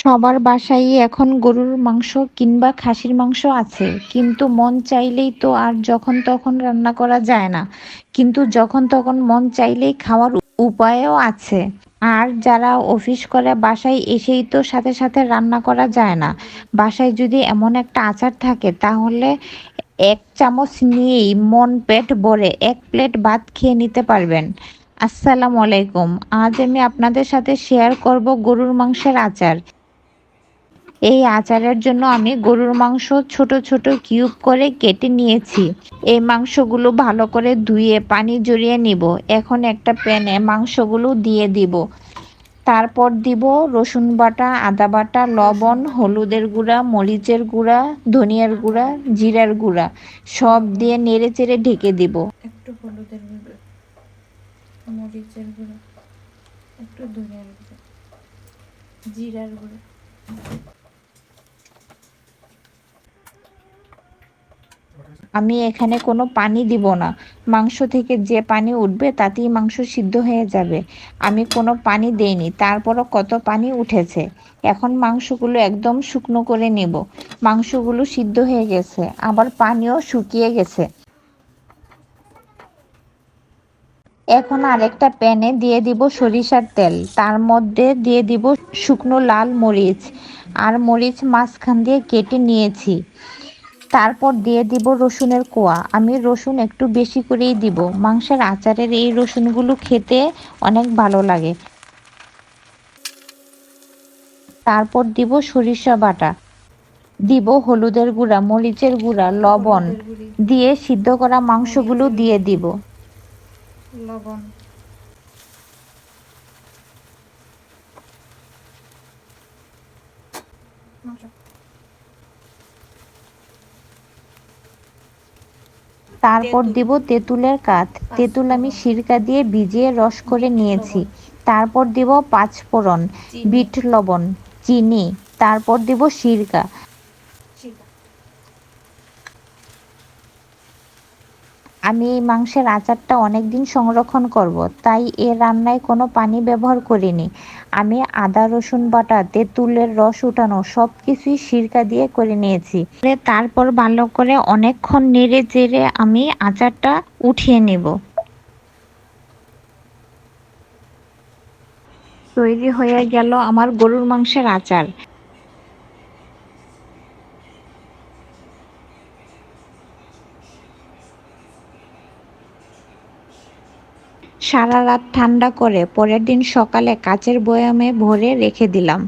সবার বাসায় এখন গরুর মাংস কিংবা খাসির মাংস আছে, কিন্তু মন চাইলেই তো আর যখন তখন রান্না করা যায় না। কিন্তু যখন তখন মন চাইলেই খাওয়ার উপায়ও আছে। আর যারা অফিস করে বাসায় এসেই তো সাথে সাথে রান্না করা যায় না। বাসায় যদি এমন একটা আচার থাকে তাহলে এক চামচ নিয়েই মন পেট ভরে এক প্লেট ভাত খেয়ে নিতে পারবেন। আসসালামু আলাইকুম। আজ আমি আপনাদের সাথে শেয়ার করব গরুর মাংসের আচার। এই আচারের জন্য আমি গরুর মাংস ছোট ছোট কিউব করে কেটে নিয়েছি। এই মাংসগুলো ভালো করে ধুয়ে পানি ঝরিয়ে নিব। এখন একটা প্যানে মাংসগুলো দিয়ে দিব। তারপর দিব রসুন বাটা, আদা বাটা, লবণ, হলুদের গুঁড়া, মরিচের গুঁড়া, ধনিয়ার গুঁড়া, জিরার গুঁড়া সব দিয়ে নেড়ে চেড়ে ঢেকে দিব। একটু হলুদের গুঁড়ো, মরিচের গুঁড়ো, একটু ধনিয়ার গুঁড়ো, জিরার গুঁড়ো। আমি এখানে কোনো পানি দিব না। মাংস থেকে যে পানি উঠবে তাতেই মাংস সিদ্ধ হয়ে যাবে। আমি কোনো পানি দেইনি, তারপরও কত পানি উঠেছে। এখন মাংসগুলো একদম শুকনো করে নেব। মাংসগুলো সিদ্ধ হয়ে গেছে, আবার পানিও শুকিয়ে গেছে। এখন আরেকটা প্যানে দিয়ে দিব সরিষার তেল, তার মধ্যে দিয়ে দিব শুকনো লাল মরিচ আর মরিচ মাঝখান দিয়ে কেটে নিয়েছি। তারপর দিয়ে দিব রসুনের কোয়া। আমি রসুন একটু বেশি করেই দিব, মাংসের আচারের এই রসুনগুলো খেতে অনেক ভালো লাগে। তারপর দিব সরিষা বাটা, দিব হলুদের গুঁড়া, মরিচের গুঁড়া, লবণ হলুদের গুঁড়ি, দিয়ে সিদ্ধ করা মাংসগুলো মরিচের দিয়ে গুঁড়ি, দিব। লবণ, মাংস। তারপর দিব তেঁতুলের কাঠ। তেঁতুল আমি সিরকা দিয়ে ভিজিয়ে রস করে বিট নিয়েছি। লবণ, তারপর দিব পাঁচফোড়ন, চিনি, বিট লবণ, চিনি। তারপর দিব সিরকা। জিরা। আমি এই মাংসের আচারটা অনেক দিন সংরক্ষণ করব, তাই এ রান্নায় কোনো পানি ব্যবহার করিনি। আমি আদা রসুন বাটা, তেঁতুলের রস উঠানো সব কিছুই সিরকা দিয়ে করে নিয়েছি। তারপর ভালো করে অনেকক্ষণ নেড়ে চেড়ে আমি আচারটা উঠিয়ে নেব। তৈরি হয়ে গেল আমার গরুর মাংসের আচার। সারা রাত ঠান্ডা করে পরের দিন সকালে কাচের বয়ামে ভরে রেখে দিলাম।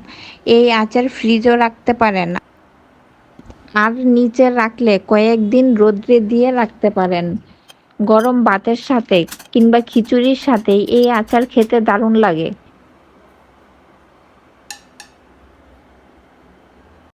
এই আচার ফ্রিজও রাখতে পারেন, আর নিচে রাখলে কয়েকদিন রোদ্রে দিয়ে রাখতে পারেন। গরম ভাতের সাথে কিংবা খিচুড়ির সাথে এই আচার খেতে দারুণ লাগে।